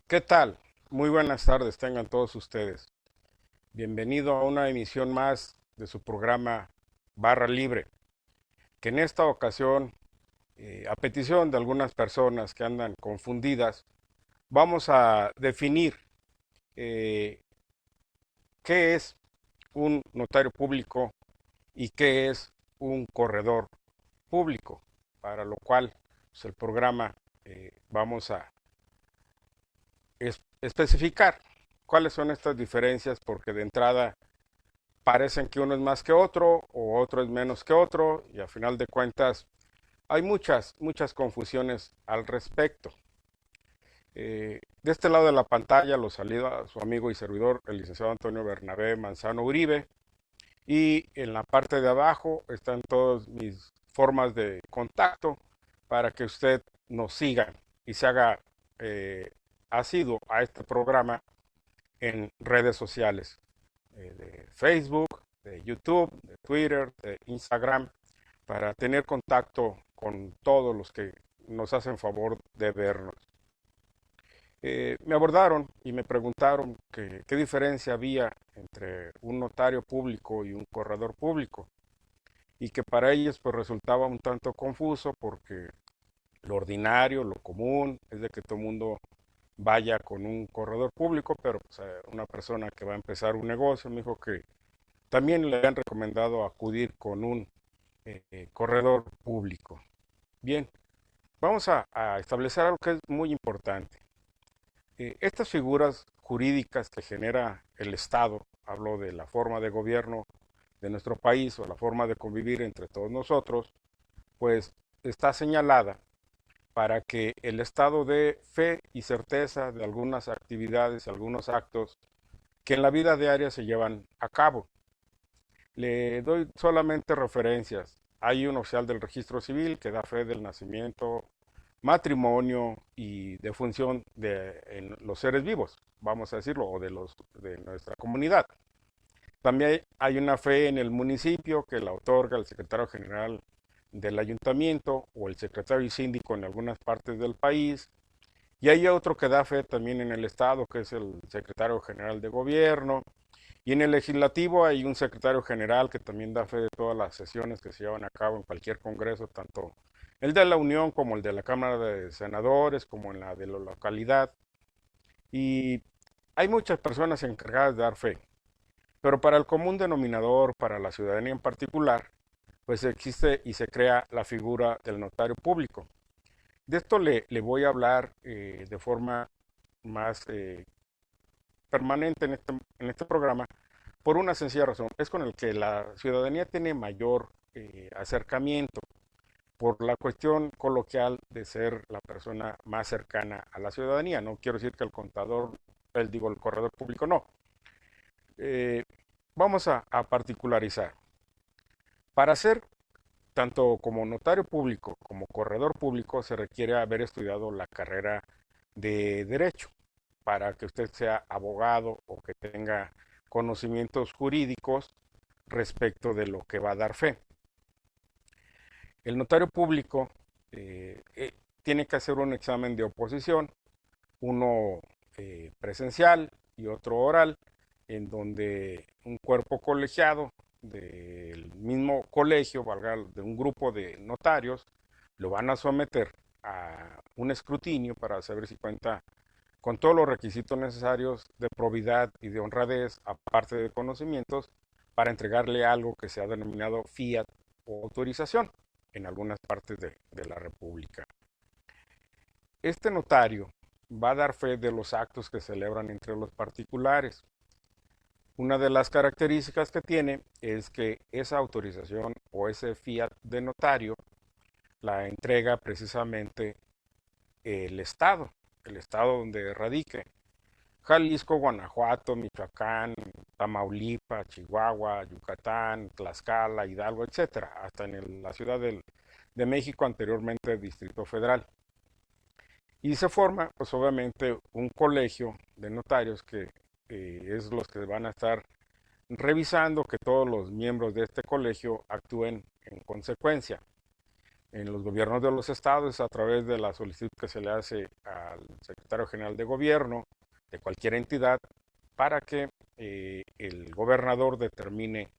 ¿Qué tal? Muy buenas tardes, tengan todos ustedes. Bienvenido a una emisión más de su programa Barra Libre, que en esta ocasión, a petición de algunas personas que andan confundidas, vamos a definir eh, qué es un notario público y qué es un corredor público, para lo cual pues, el programa vamos a especificar cuáles son estas diferencias, porque de entrada parecen que uno es más que otro o otro es menos que otro y a final de cuentas hay muchas confusiones al respecto. De este lado de la pantalla lo saluda su amigo y servidor, el licenciado Antonio Bernabé Manzano Uribe, y en la parte de abajo están todas mis formas de contacto para que usted nos siga y se haga asiduo a este programa en redes sociales, de Facebook, de YouTube, de Twitter, de Instagram, para tener contacto con todos los que nos hacen favor de vernos. Me abordaron y me preguntaron qué diferencia había entre un notario público y un corredor público, y que para ellos pues resultaba un tanto confuso porque lo ordinario, lo común es de que todo el mundo vaya con un corredor público, pero pues, una persona que va a empezar un negocio me dijo que también le han recomendado acudir con un corredor público. Bien, vamos a establecer algo que es muy importante. Estas figuras jurídicas que genera el Estado, hablo de la forma de gobierno de nuestro país o la forma de convivir entre todos nosotros, pues está señalada para que el Estado dé fe y certeza de algunas actividades, algunos actos que en la vida diaria se llevan a cabo. Le doy solamente referencias. Hay un oficial del registro civil que da fe del nacimiento, matrimonio y defunción de en los seres vivos, vamos a decirlo, o de los de nuestra comunidad. También hay una fe en el municipio que la otorga el secretario general del ayuntamiento o el secretario y síndico en algunas partes del país. Y hay otro que da fe también en el estado, que es el secretario general de gobierno. Y en el legislativo hay un secretario general que también da fe de todas las sesiones que se llevan a cabo en cualquier congreso, tanto el de la Unión como el de la Cámara de Senadores, como en la de la localidad. Y hay muchas personas encargadas de dar fe. Pero para el común denominador, para la ciudadanía en particular, pues existe y se crea la figura del notario público. De esto le voy a hablar de forma más permanente en este programa por una sencilla razón. Es con el que la ciudadanía tiene mayor acercamiento por la cuestión coloquial de ser la persona más cercana a la ciudadanía. No quiero decir que el contador, el corredor público no. Eh, Vamos a particularizar. Para ser tanto como notario público como corredor público se requiere haber estudiado la carrera de derecho para que usted sea abogado o que tenga conocimientos jurídicos respecto de lo que va a dar fe. El notario público tiene que hacer un examen de oposición, uno presencial y otro oral, en donde un cuerpo colegiado del mismo colegio, valga, de un grupo de notarios, lo van a someter a un escrutinio para saber si cuenta con todos los requisitos necesarios de probidad y de honradez, aparte de conocimientos, para entregarle algo que se ha denominado fiat o autorización en algunas partes de la República. Este notario va a dar fe de los actos que celebran entre los particulares. Una de las características que tiene es que esa autorización o ese fiat de notario la entrega precisamente el estado donde radique. Jalisco, Guanajuato, Michoacán, Tamaulipas, Chihuahua, Yucatán, Tlaxcala, Hidalgo, etcétera, hasta en la Ciudad de México, anteriormente Distrito Federal. Y se forma, pues obviamente, un colegio de notarios que es los que van a estar revisando que todos los miembros de este colegio actúen en consecuencia. En los gobiernos de los estados, a través de la solicitud que se le hace al secretario general de gobierno de cualquier entidad para que el gobernador determine,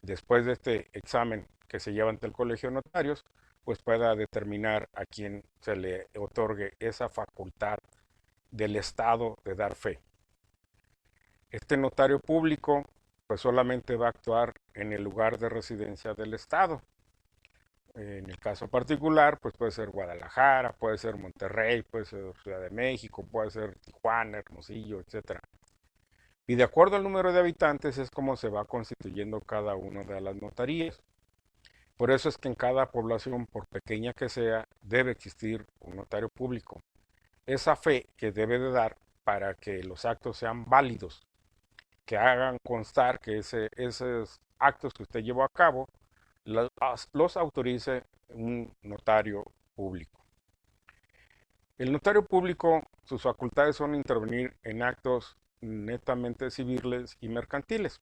después de este examen que se lleva ante el colegio de notarios, pues pueda determinar a quién se le otorgue esa facultad del estado de dar fe. Este notario público pues solamente va a actuar en el lugar de residencia del estado. En el caso particular, pues puede ser Guadalajara, puede ser Monterrey, puede ser Ciudad de México, puede ser Tijuana, Hermosillo, etcétera. Y de acuerdo al número de habitantes es como se va constituyendo cada una de las notarías. Por eso es que en cada población, por pequeña que sea, debe existir un notario público. Esa fe que debe de dar para que los actos sean válidos, que hagan constar que esos actos que usted llevó a cabo los autorice un notario público. El notario público, sus facultades son intervenir en actos netamente civiles y mercantiles,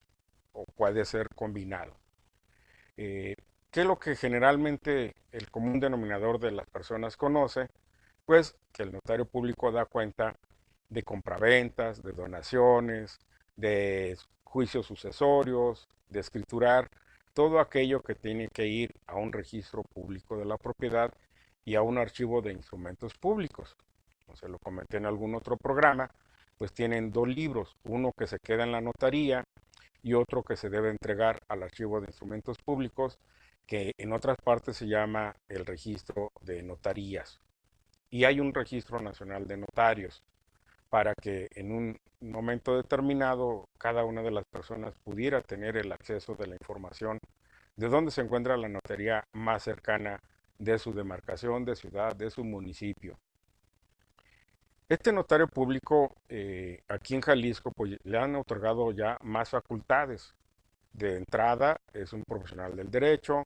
o puede ser combinado. ¿Qué es lo que generalmente el común denominador de las personas conoce? Pues que el notario público da cuenta de compraventas, de donaciones, de juicios sucesorios, de escriturar todo aquello que tiene que ir a un registro público de la propiedad y a un archivo de instrumentos públicos. Como se lo comenté en algún otro programa, pues tienen dos libros, uno que se queda en la notaría y otro que se debe entregar al archivo de instrumentos públicos, que en otras partes se llama el registro de notarías. Y hay un registro nacional de notarios para que en un momento determinado cada una de las personas pudiera tener el acceso de la información de dónde se encuentra la notaría más cercana de su demarcación, de ciudad, de su municipio. Este notario público aquí en Jalisco pues, le han otorgado ya más facultades. De entrada es un profesional del derecho,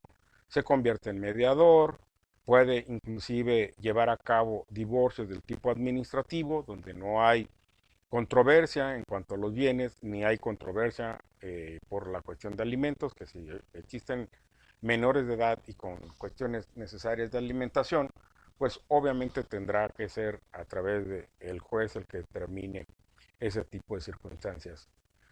se convierte en mediador, puede inclusive llevar a cabo divorcios del tipo administrativo, donde no hay controversia en cuanto a los bienes, ni hay controversia por la cuestión de alimentos, que si existen menores de edad y con cuestiones necesarias de alimentación, pues obviamente tendrá que ser a través del juez el que determine ese tipo de circunstancias.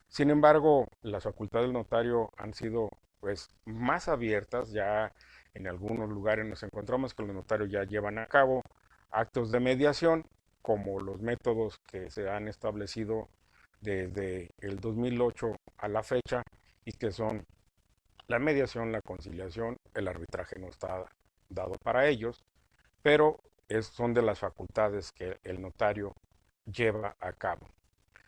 Sin embargo, las facultades del notario han sido pues más abiertas, ya en algunos lugares nos encontramos que los notarios ya llevan a cabo actos de mediación, como los métodos que se han establecido desde el 2008 a la fecha y que son la mediación, la conciliación, el arbitraje no está dado para ellos, pero son de las facultades que el notario lleva a cabo.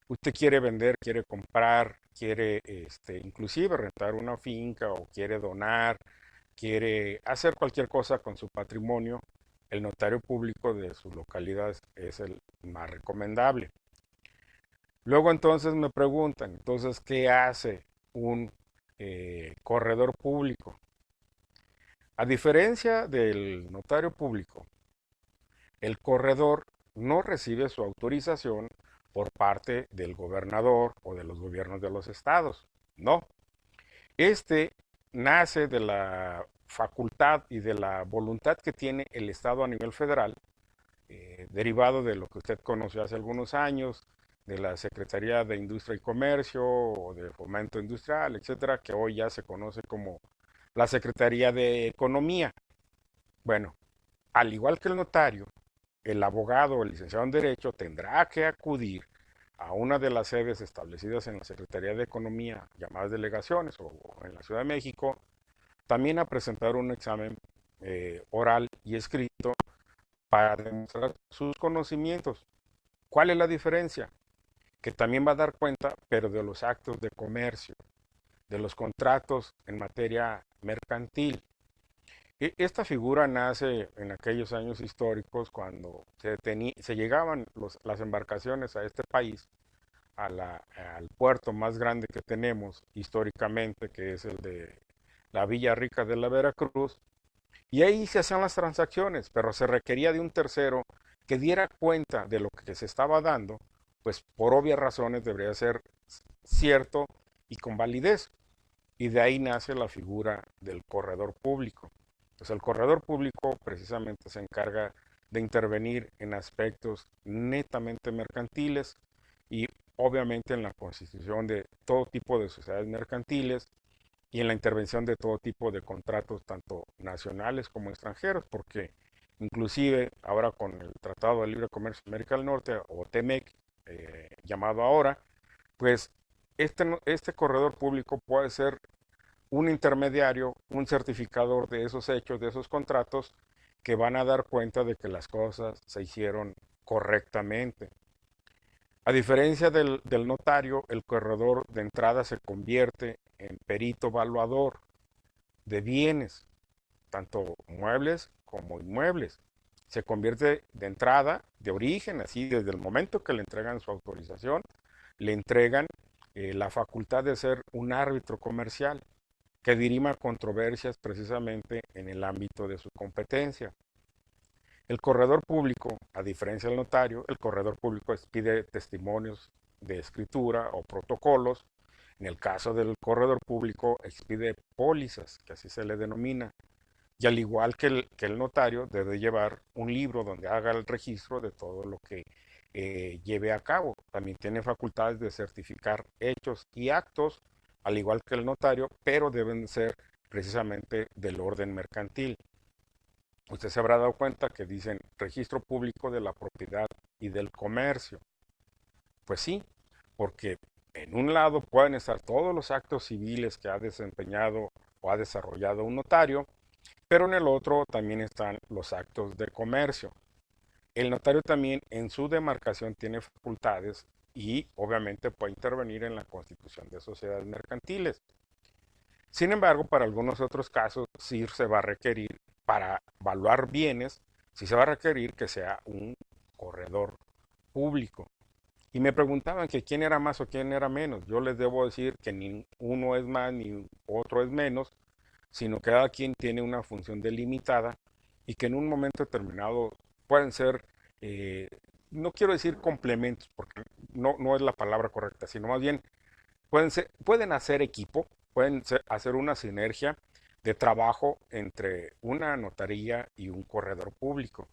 Usted quiere vender, quiere comprar, quiere inclusive rentar una finca o quiere donar, quiere hacer cualquier cosa con su patrimonio, el notario público de su localidad es el más recomendable. Luego entonces me preguntan, entonces, ¿qué hace un corredor público? A diferencia del notario público, el corredor no recibe su autorización por parte del gobernador o de los gobiernos de los estados. No. Este nace de la facultad y de la voluntad que tiene el Estado a nivel federal, derivado de lo que usted conoció hace algunos años, de la Secretaría de Industria y Comercio o de Fomento Industrial, etcétera, que hoy ya se conoce como la Secretaría de Economía. Bueno, al igual que el notario, el abogado o el licenciado en Derecho tendrá que acudir a una de las sedes establecidas en la Secretaría de Economía, llamadas delegaciones, o en la Ciudad de México, también a presentar un examen oral y escrito para demostrar sus conocimientos. ¿Cuál es la diferencia? Que también va a dar cuenta, pero de los actos de comercio, de los contratos en materia mercantil. Esta figura nace en aquellos años históricos cuando se llegaban las embarcaciones a este país, al puerto más grande que tenemos históricamente, que es el de la Villa Rica de la Veracruz, y ahí se hacían las transacciones, pero se requería de un tercero que diera cuenta de lo que se estaba dando, pues por obvias razones debería ser cierto y con validez. Y de ahí nace la figura del corredor público. Pues el corredor público precisamente se encarga de intervenir en aspectos netamente mercantiles y obviamente en la constitución de todo tipo de sociedades mercantiles y en la intervención de todo tipo de contratos, tanto nacionales como extranjeros, porque inclusive ahora con el Tratado de Libre Comercio de América del Norte, o TEMEC, llamado ahora, pues este corredor público puede ser un intermediario, un certificador de esos hechos, de esos contratos, que van a dar cuenta de que las cosas se hicieron correctamente. A diferencia del notario, el corredor de entrada se convierte en perito evaluador de bienes, tanto muebles como inmuebles. Se convierte de entrada, de origen, así desde el momento que le entregan su autorización, le entregan la facultad de ser un árbitro comercial que dirima controversias precisamente en el ámbito de su competencia. El corredor público, a diferencia del notario, el corredor público expide testimonios de escritura o protocolos. En el caso del corredor público, expide pólizas, que así se le denomina. Y al igual que el notario, debe llevar un libro donde haga el registro de todo lo que lleve a cabo. También tiene facultades de certificar hechos y actos, al igual que el notario, pero deben ser precisamente del orden mercantil. Usted se habrá dado cuenta que dicen registro público de la propiedad y del comercio. Pues sí, porque en un lado pueden estar todos los actos civiles que ha desempeñado o ha desarrollado un notario, pero en el otro también están los actos de comercio. El notario también en su demarcación tiene facultades y obviamente puede intervenir en la constitución de sociedades mercantiles. Sin embargo, para algunos otros casos sí se va a requerir, para evaluar bienes, sí se va a requerir que sea un corredor público. Y me preguntaban que quién era más o quién era menos. Yo les debo decir que ni uno es más ni otro es menos, sino que cada quien tiene una función delimitada y que en un momento determinado pueden ser, eh, no quiero decir complementos, porque no es la palabra correcta, sino más bien pueden hacer equipo, pueden hacer una sinergia de trabajo entre una notaría y un corredor público.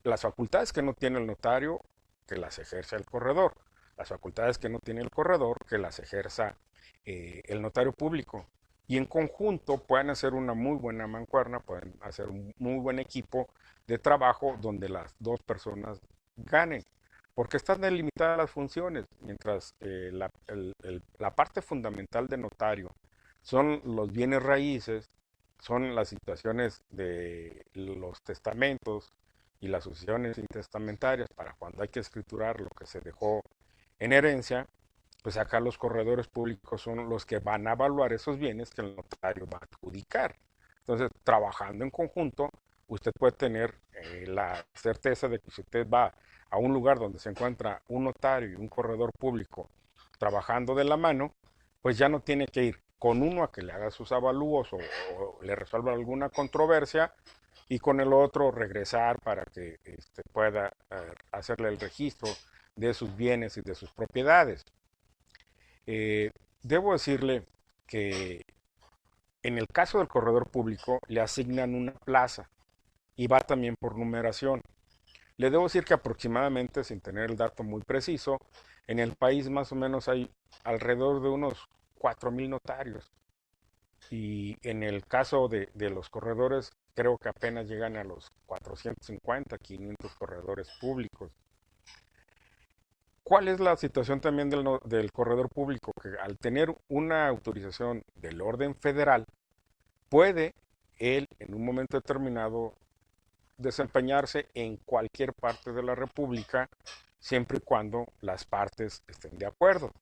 Las facultades que no tiene el notario, que las ejerza el corredor. Las facultades que no tiene el corredor, que las ejerza el notario público. Y en conjunto pueden hacer una muy buena mancuerna, pueden hacer un muy buen equipo de trabajo donde las dos personas ganen, porque están delimitadas las funciones, mientras la parte fundamental de notario son los bienes raíces, son las situaciones de los testamentos y las sucesiones intestamentarias para cuando hay que escriturar lo que se dejó en herencia. Pues acá los corredores públicos son los que van a evaluar esos bienes que el notario va a adjudicar. Entonces, trabajando en conjunto, usted puede tener la certeza de que si usted va a un lugar donde se encuentra un notario y un corredor público trabajando de la mano, pues ya no tiene que ir con uno a que le haga sus avalúos o le resuelva alguna controversia y con el otro regresar para que pueda hacerle el registro de sus bienes y de sus propiedades. Eh, Debo decirle que en el caso del corredor público le asignan una plaza y va también por numeración. Le debo decir que aproximadamente, sin tener el dato muy preciso, en el país más o menos hay alrededor de unos 4,000 notarios. Y en el caso de los corredores, creo que apenas llegan a los 450, 500 corredores públicos. ¿Cuál es la situación también del corredor público? Que al tener una autorización del orden federal, puede él en un momento determinado desempeñarse en cualquier parte de la República, siempre y cuando las partes estén de acuerdo.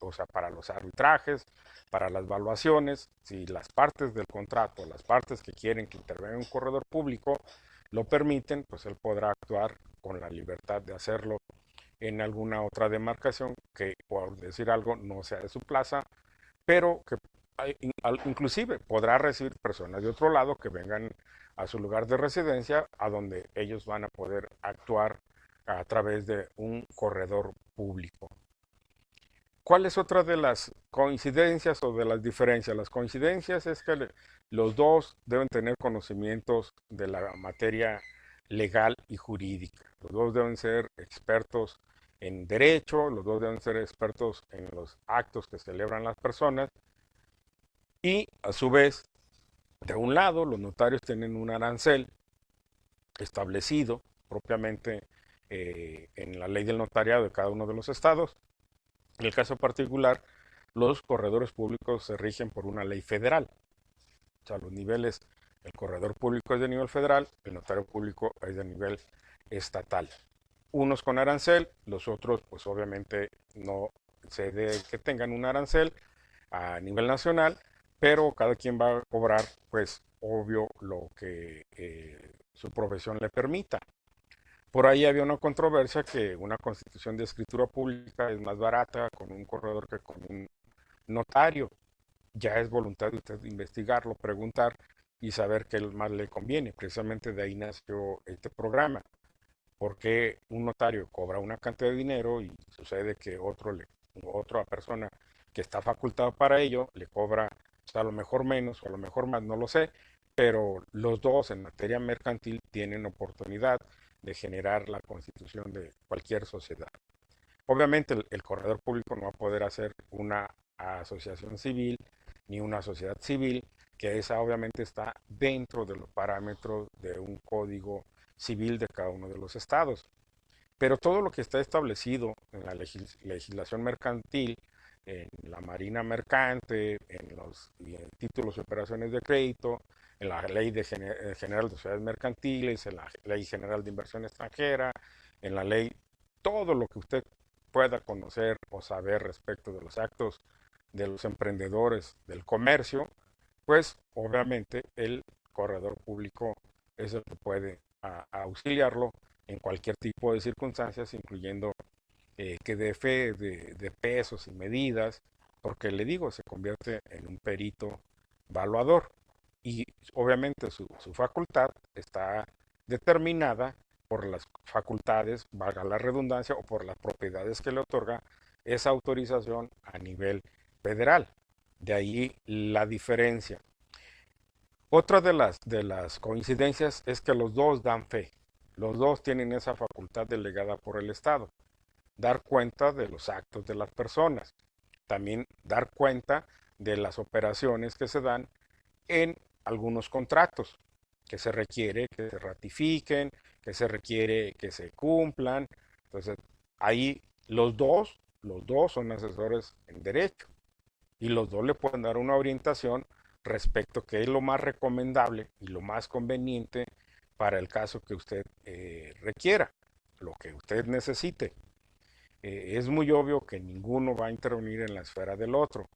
O sea, para los arbitrajes, para las evaluaciones, si las partes del contrato, las partes que quieren que intervenga un corredor público, lo permiten, pues él podrá actuar con la libertad de hacerlo en alguna otra demarcación que, por decir algo, no sea de su plaza, pero que inclusive podrá recibir personas de otro lado que vengan a su lugar de residencia, a donde ellos van a poder actuar a través de un corredor público. ¿Cuál es otra de las coincidencias o de las diferencias? Las coincidencias es que los dos deben tener conocimientos de la materia legal y jurídica. Los dos deben ser expertos en derecho, los dos deben ser expertos en los actos que celebran las personas y a su vez, de un lado, los notarios tienen un arancel establecido propiamente en la ley del notariado de cada uno de los estados. En el caso particular, los corredores públicos se rigen por una ley federal. O sea, los niveles, el corredor público es de nivel federal, el notario público es de nivel estatal. Unos con arancel, los otros pues obviamente no se debe que tengan un arancel a nivel nacional, pero cada quien va a cobrar pues obvio lo que su profesión le permita. Por ahí había una controversia que una constitución de escritura pública es más barata con un corredor que con un notario. Ya es voluntad de usted investigarlo, preguntar y saber qué más le conviene. Precisamente de ahí nació este programa. Porque un notario cobra una cantidad de dinero y sucede que otra persona que está facultado para ello le cobra, o sea, a lo mejor menos o a lo mejor más, no lo sé, pero los dos en materia mercantil tienen oportunidad de generar la constitución de cualquier sociedad. Obviamente el corredor público no va a poder hacer una asociación civil ni una sociedad civil, que esa obviamente está dentro de los parámetros de un código civil de cada uno de los estados. Pero todo lo que está establecido en la legislación mercantil, en la marina mercante, en los títulos y operaciones de crédito, en la ley general de sociedades mercantiles, en la ley general de inversión extranjera, en la ley, todo lo que usted pueda conocer o saber respecto de los actos de los emprendedores del comercio, pues obviamente el corredor público es el que puede auxiliarlo en cualquier tipo de circunstancias, incluyendo que dé fe de pesos y medidas, porque le digo, se convierte en un perito evaluador y obviamente su facultad está determinada por las facultades, valga la redundancia, o por las propiedades que le otorga esa autorización a nivel federal. De ahí la diferencia. Otra de las coincidencias es que los dos dan fe. Los dos tienen esa facultad delegada por el Estado. Dar cuenta de los actos de las personas. También dar cuenta de las operaciones que se dan en algunos contratos que se requiere que se ratifiquen, que se requiere que se cumplan. Entonces, ahí los dos son asesores en derecho y los dos le pueden dar una orientación respecto a qué es lo más recomendable y lo más conveniente para el caso que usted requiera, lo que usted necesite. Es muy obvio que ninguno va a intervenir en la esfera del otro.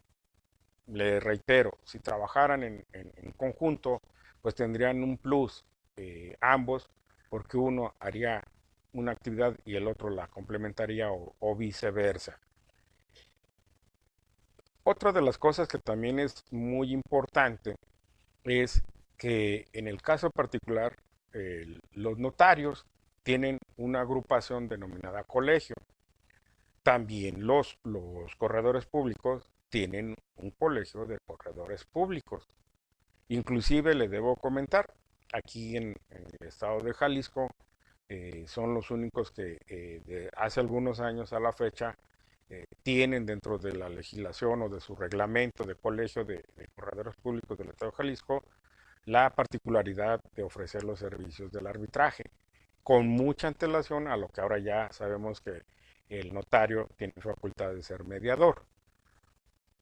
Le reitero, si trabajaran en conjunto, pues tendrían un plus ambos, porque uno haría una actividad y el otro la complementaría o viceversa. Otra de las cosas que también es muy importante es que en el caso particular los notarios tienen una agrupación denominada colegio. También los corredores públicos tienen un colegio de corredores públicos. Inclusive le debo comentar, aquí en el estado de Jalisco son los únicos que de hace algunos años a la fecha tienen dentro de la legislación o de su reglamento de colegio de corredores públicos del estado de Jalisco la particularidad de ofrecer los servicios del arbitraje con mucha antelación a lo que ahora ya sabemos que el notario tiene facultad de ser mediador.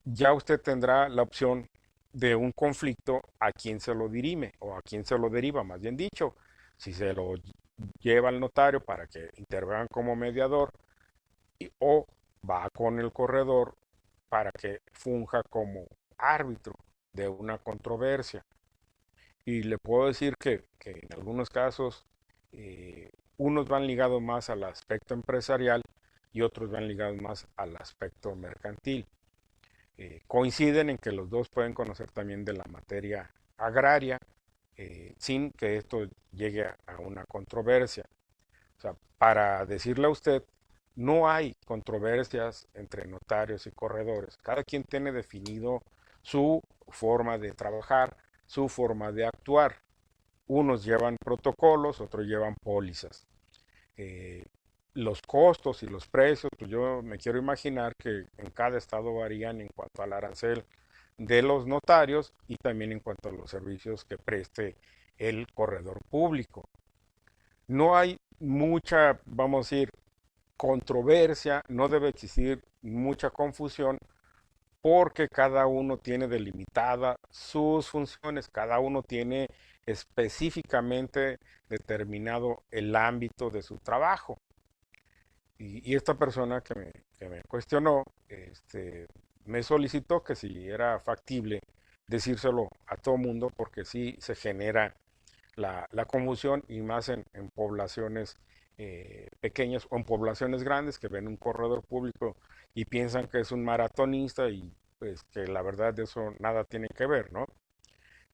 Ya usted tendrá la opción de un conflicto a quién se lo dirime o a quién se lo deriva, más bien dicho, si se lo lleva al notario para que intervengan como mediador o va con el corredor para que funja como árbitro de una controversia. Y le puedo decir que en algunos casos unos van ligados más al aspecto empresarial y otros van ligados más al aspecto mercantil. Coinciden en que los dos pueden conocer también de la materia agraria sin que esto llegue a una controversia. O sea, para decirle a usted, no hay controversias entre notarios y corredores. Cada quien tiene definido su forma de trabajar, su forma de actuar. Unos llevan protocolos, otros llevan pólizas. Eh, los costos y los precios, pues yo me quiero imaginar que en cada estado varían en cuanto al arancel de los notarios y también en cuanto a los servicios que preste el corredor público. No hay mucha, vamos a decir, controversia, no debe existir mucha confusión porque cada uno tiene delimitada sus funciones, cada uno tiene específicamente determinado el ámbito de su trabajo. Y esta persona que me cuestionó, me solicitó que si era factible decírselo a todo mundo porque sí se genera la confusión y más en poblaciones pequeñas o en poblaciones grandes que ven un corredor público y piensan que es un maratonista y pues que la verdad de eso nada tiene que ver, ¿no?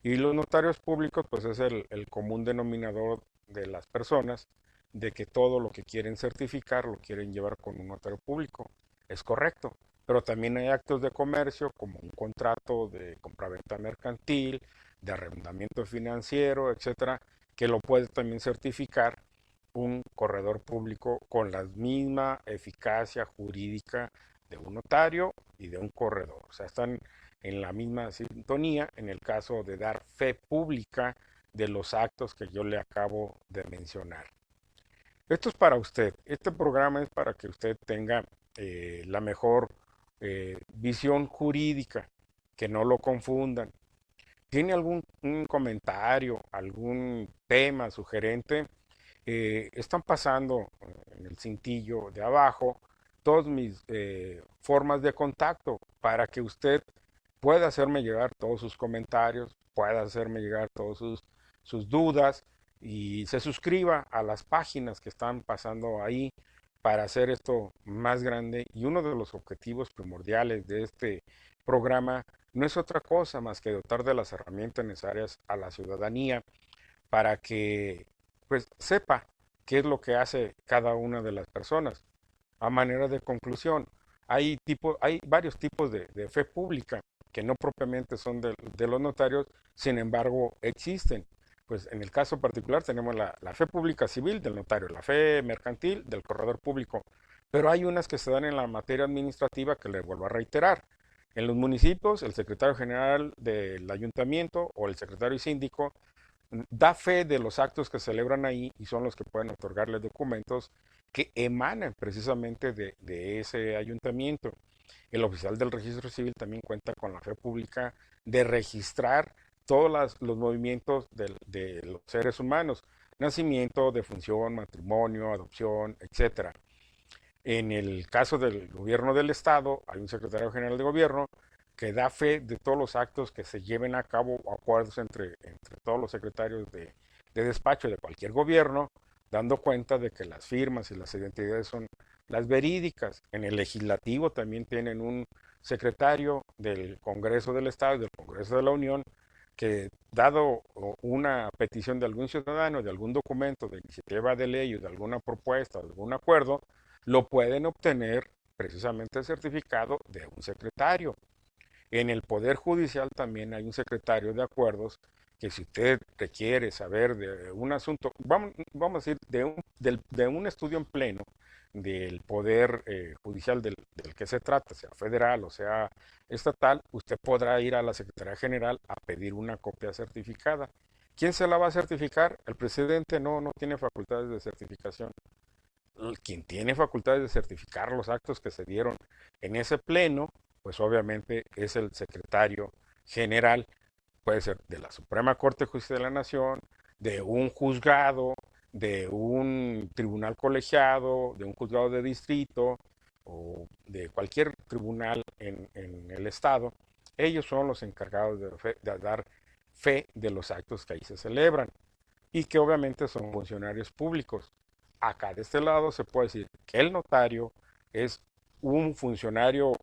Y los notarios públicos pues es el común denominador de las personas de que todo lo que quieren certificar lo quieren llevar con un notario público. Es correcto, pero también hay actos de comercio como un contrato de compraventa mercantil, de arrendamiento financiero, etcétera, que lo puede también certificar un corredor público con la misma eficacia jurídica de un notario y de un corredor. O sea, están en la misma sintonía en el caso de dar fe pública de los actos que yo le acabo de mencionar. Esto es para usted. Este programa es para que usted tenga la mejor visión jurídica, que no lo confundan. ¿Tiene algún un comentario, algún tema sugerente? Están pasando en el cintillo de abajo todas mis formas de contacto para que usted pueda hacerme llegar todos sus comentarios, pueda hacerme llegar todas sus dudas y se suscriba a las páginas que están pasando ahí para hacer esto más grande. Y uno de los objetivos primordiales de este programa no es otra cosa más que dotar de las herramientas necesarias a la ciudadanía para que pues sepa qué es lo que hace cada una de las personas. A manera de conclusión, hay varios tipos de fe pública que no propiamente son de los notarios, sin embargo existen. Pues en el caso particular tenemos la fe pública civil del notario, la fe mercantil del corredor público, pero hay unas que se dan en la materia administrativa que le vuelvo a reiterar. En los municipios, el secretario general del ayuntamiento o el secretario y síndico da fe de los actos que celebran ahí y son los que pueden otorgarle documentos que emanan precisamente de ese ayuntamiento. El oficial del registro civil también cuenta con la fe pública de registrar todos los movimientos de los seres humanos, nacimiento, defunción, matrimonio, adopción, etcétera. En el caso del gobierno del estado, hay un secretario general de gobierno que da fe de todos los actos que se lleven a cabo, acuerdos entre todos los secretarios de despacho de cualquier gobierno, dando cuenta de que las firmas y las identidades son las verídicas. En el legislativo también tienen un secretario del Congreso del Estado y del Congreso de la Unión que dado una petición de algún ciudadano, de algún documento, de iniciativa de ley o de alguna propuesta, de algún acuerdo, lo pueden obtener precisamente el certificado de un secretario. En el Poder Judicial también hay un secretario de acuerdos que si usted requiere saber de un asunto, vamos a decir, de un estudio en pleno del Poder Judicial del que se trata, sea federal o sea estatal, usted podrá ir a la Secretaría General a pedir una copia certificada. ¿Quién se la va a certificar? El presidente no tiene facultades de certificación. Quien tiene facultades de certificar los actos que se dieron en ese pleno, pues obviamente es el secretario general, puede ser de la Suprema Corte de Justicia de la Nación, de un juzgado, de un tribunal colegiado, de un juzgado de distrito o de cualquier tribunal en el estado. Ellos son los encargados de dar fe de los actos que ahí se celebran y que obviamente son funcionarios públicos. Acá de este lado se puede decir que el notario es un funcionario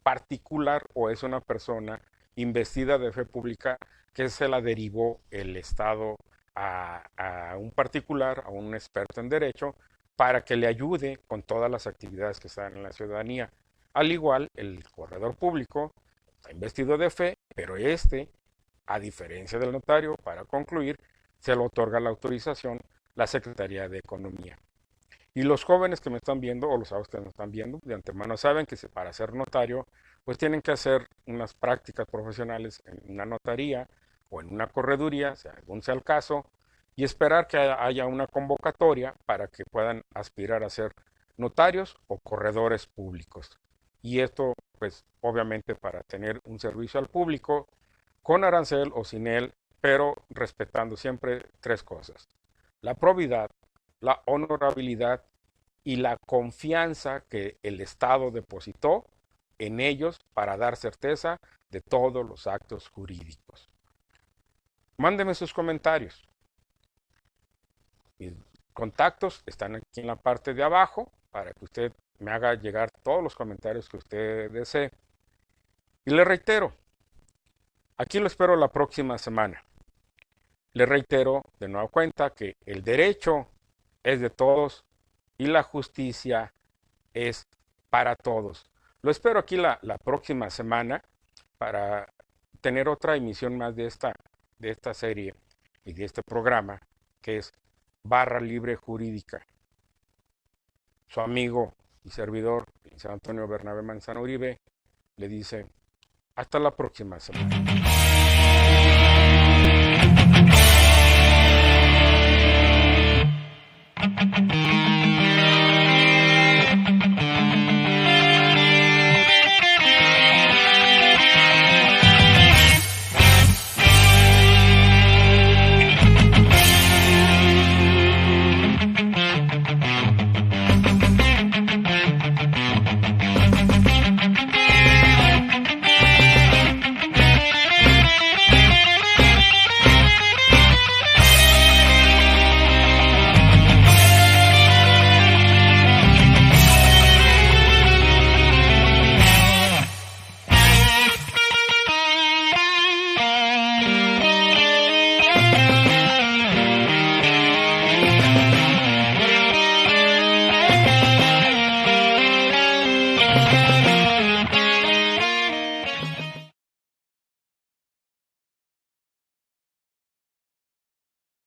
particular o es una persona investida de fe pública que se la derivó el Estado a un particular, a un experto en derecho, para que le ayude con todas las actividades que están en la ciudadanía. Al igual, el corredor público está investido de fe, pero a diferencia del notario, para concluir, se le otorga la autorización la Secretaría de Economía. Y los jóvenes que me están viendo, o los adultos que me están viendo, de antemano saben que para ser notario, pues tienen que hacer unas prácticas profesionales en una notaría o en una correduría, según sea el caso, y esperar que haya una convocatoria para que puedan aspirar a ser notarios o corredores públicos. Y esto, pues, obviamente para tener un servicio al público con arancel o sin él, pero respetando siempre tres cosas: la probidad, la honorabilidad y la confianza que el Estado depositó en ellos para dar certeza de todos los actos jurídicos. Mándeme sus comentarios. Mis contactos están aquí en la parte de abajo para que usted me haga llegar todos los comentarios que usted desee. Y le reitero, aquí lo espero la próxima semana. Le reitero de nueva cuenta que el derecho es de todos y la justicia es para todos. Lo espero aquí la próxima semana para tener otra emisión más de esta serie y de este programa que es Barra Libre Jurídica. Su amigo y servidor, San Antonio Bernabé Manzano Uribe, le dice hasta la próxima semana.